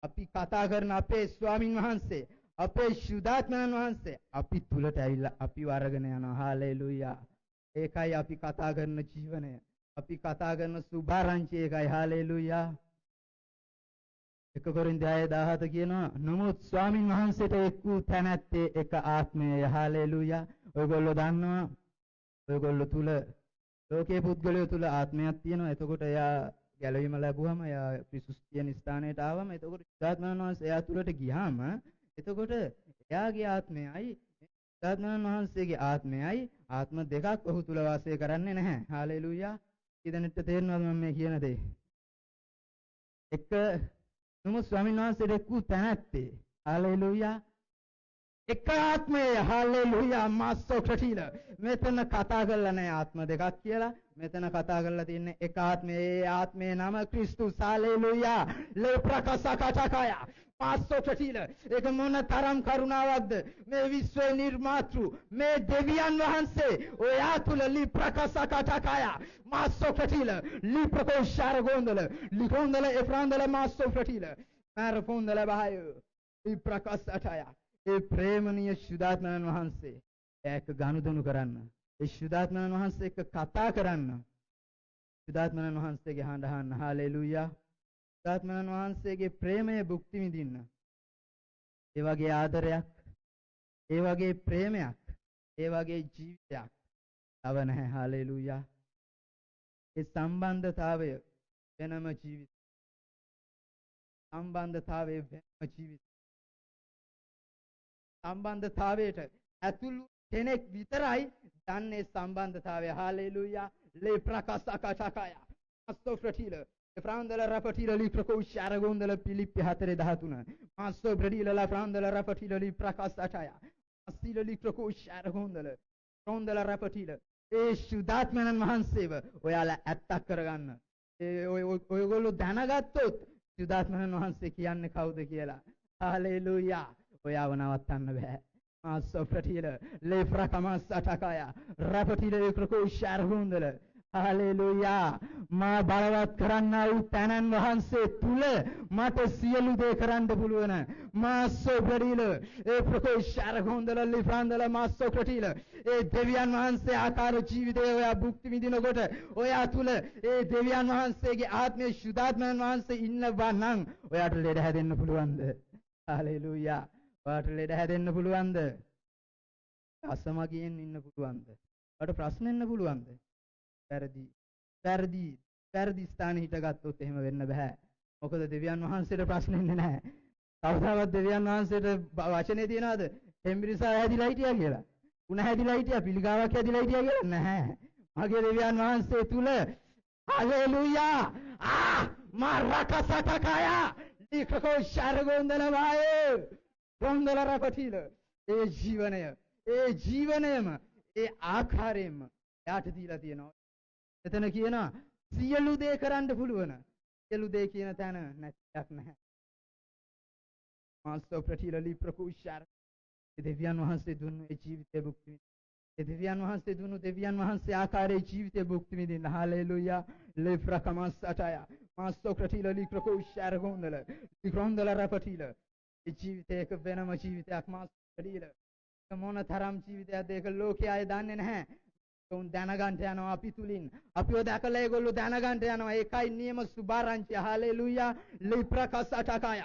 අපි කතා කරන අපේ ස්වාමින් වහන්සේ අපේ ශුද්ධාත්මයන් වහන්සේ අපි තුලට ඇවිල්ලා අපි වරගෙන යනවා. හාලෙලූයා. ඒකයි අපි කතා කරන ජීවනය. අපි කතා කරන සුභාරංචි ඒකයි. හාලෙලූයා. 1 කොරින්ථය 17 කියනවා නමුත් ස්වාමින් වහන්සේට එක් වූ තැනැත්තේ එක ආත්මයයි. හාලෙලූයා. ඔයගොල්ලෝ දන්නවා ඔයගොල්ලෝ තුල ලෝකයේ පුද්ගලයෝ තුල ආත්මයක් තියෙනවා. එතකොට එයා ගැලවීම ලැබුවම එයා ක්‍රිස්තුස් කියන ස්ථානයට ආවම එතකොට ශුද්ධාත්මයන් වහන්සේ එයා තුලට ගියාම එතකොට එයාගේ ආත්මයයි ශුද්ධාත්මයන් වහන්සේගේ ආත්මයයි ආත්ම දෙකක් ඔහු තුල වාසය කරන්නේ නැහැ. හාලෙලූයා. ඉදෙන්නට තේරෙනවද මම මේ කියන දේ? එක නමුත් ස්වාමීන් වහන්සේට එක් වූ තැනැත්තේ හාලෙලූයා එක ආත්මය. හාලෙලූයා. මාස්සොක්‍රටිල මෙතන කතා කරලා නැහැ ආත්ම දෙකක් කියලා. මෙතන කතා කරලා තින්නේ එක ආත්මය. ඒ ආත්මේ නම ක්‍රිස්තුස්. හාලෙලූයා. ලේප්‍රකසකටකය මාස්සොක්‍රටිල ඒක මොන තරම් කරුණාවක්ද මේ විශ්වයේ නිර්මාතෘ මේ දෙවියන් වහන්සේ ඔයා තුල ලිප්‍රකසකටකය මාස්සොක්‍රටිල ලිප්‍රකෝෂාරගොන්දල ලිකොන්දල එෆ්‍රාන්දල මාස්සොක්‍රටිල මාරෆොන්දල බහය ලිප්‍රකසටය. ඒ ප්‍රේමණීය ශුද්ධාත්මයන් වහන්සේ ඒක ගනුදෙනු කරන්න. ඒ ශුද්ධාත්මයන් වහන්සේ එක්ක කතා කරන්න. ශුද්ධාත්මයන් වහන්සේගේ හඬ අහන්න. හාලෙලූයා. ශුද්ධාත්මයන් වහන්සේගේ ප්‍රේමය භුක්ති විඳින්න. ඒ වගේ ආදරයක්, ඒ වගේ ප්‍රේමයක්, ඒ වගේ ජීවිතයක් තව නැහැ. හාලෙලූයා. ඒ සම්බන්ධතාවය වෙනම ජීවිත. සම්බන්ධතාවය වෙනම ජීවිත. සම්බන්ධතාවයට ඇතුළු කෙනෙක් විතරයි දන්නේ සම්බන්ධතාවය. හාලෙලූයා. ලේප්‍රකසකටකය මාස්සොක්‍රටිල එෆ්‍රාන්දල රපටිල ලිප්‍රකෝෂාරගොන්දල පිලිප්පි 4:13 මාස්සොක්‍රටිල ලෆ්‍රාන්දල රපටිල ලිප්‍රකසටය අස්තිල ලිප්‍රකෝෂාරගොන්දල රොන්දල රපටිල ඒ ශුද්ධාත්මයන් වහන්සේව ඔයාලා ඇත්තක් කරගන්න. ඒ ඔයගොල්ලෝ දැනගත්තොත් ශුද්ධාත්මයන් වහන්සේ කියන්නේ කවුද කියලා. හාලෙලූයා. ඔයාව නවත්තන්න බෑ. මාස්සොක්‍රටිල ලේප්‍රකමස්සටකය රපටිල ලිප්‍රකෝෂාරගොන්දල හාලෙලූයා. මා බලවත් කරන්නා වූ තනන් වහන්සේ තුල මට සියලු දේ කරන්න පුළුවන්. මාස්සොක්‍රටිල ඒ ප්‍රකෝෂාරගොන්දල ලිෆ්‍රාන්දල මාස්සොක්‍රටිල ඒ දෙවියන් වහන්සේ ආකාර ජීවිතය ඔයා භුක්ති විඳිනකොට ඔයා තුල ඒ දෙවියන් වහන්සේගේ ආත්මයේ ශුද්ධාත්මයන් වහන්සේ ඉන්නවා නම් ඔයාට ලෙඩ හැදෙන්න පුළුවන්ද? හාලෙලූයා. ඔයාට ලෙඩ හැදෙන්න පුළුවන්ද? අසමගියෙන් ඉන්න පුළුවන්ද? ඔයාට ප්‍රශ්න එන්න පුළුවන්ද? වැරදි ස්ථානේ හිටගත්තොත් එහෙම වෙන්න බෑ. මොකද දෙවියන් වහන්සේට ප්‍රශ්න එන්නේ නැහැ. කවදාවත් දෙවියන් වහන්සේට වචනේ තියනවාද? හෙම්බිරිසා හැදිලා හිටියා කියලා. උණ හැදිලා හිටියා, පිළිගාවක් හැදිලා හිටියා කියලා නැහැ. මගේ දෙවියන් වහන්සේ තුල හලෙලූයා. මරකසකකය ලිකකෝ ශාරගොන්දල වායේ ගොන්දල රපටිල ඒ ජීවනයම ඒ ආකාරයෙන්ම යාට දීලා තියෙනවා. එතන කියනවා සියලු දේ කරන්න පුළුවන්. සියලු දේ කියන තැන නැතික් නැහැ. මාස්සොක්‍රටිල ලිප්‍රකෝෂාර දෙවියන් වහන්සේ දුන්නු ඒ ජීවිතේ භුක්ති විඳින්න. ඒ දෙවියන් වහන්සේ දුන්නු දෙවියන් වහන්සේ ආකාරයේ ජීවිතේ භුක්ති විඳින්න. හාලෙලූයා. ලේප්‍රකමස්සටය මාස්සොක්‍රටිල ලිප්‍රකෝෂාර ගොන්දල ලික්‍රොන්දල රපටිල ඒ ජීවිතයක වෙනම ජීවිතයක්. මාස්සොක්‍රටිල මොන තරම් ජීවිතයක්ද ඒක ලෝකයේ අය දන්නේ නැහැ. උන් දැනගන්න යනවා අපි තුලින්. අපිව දැකලා ඒගොල්ලෝ දැනගන්න යනවා. ඒකයි නියම සුභාරංචිය. හාලෙලූයා. ලිප්‍රකසටකය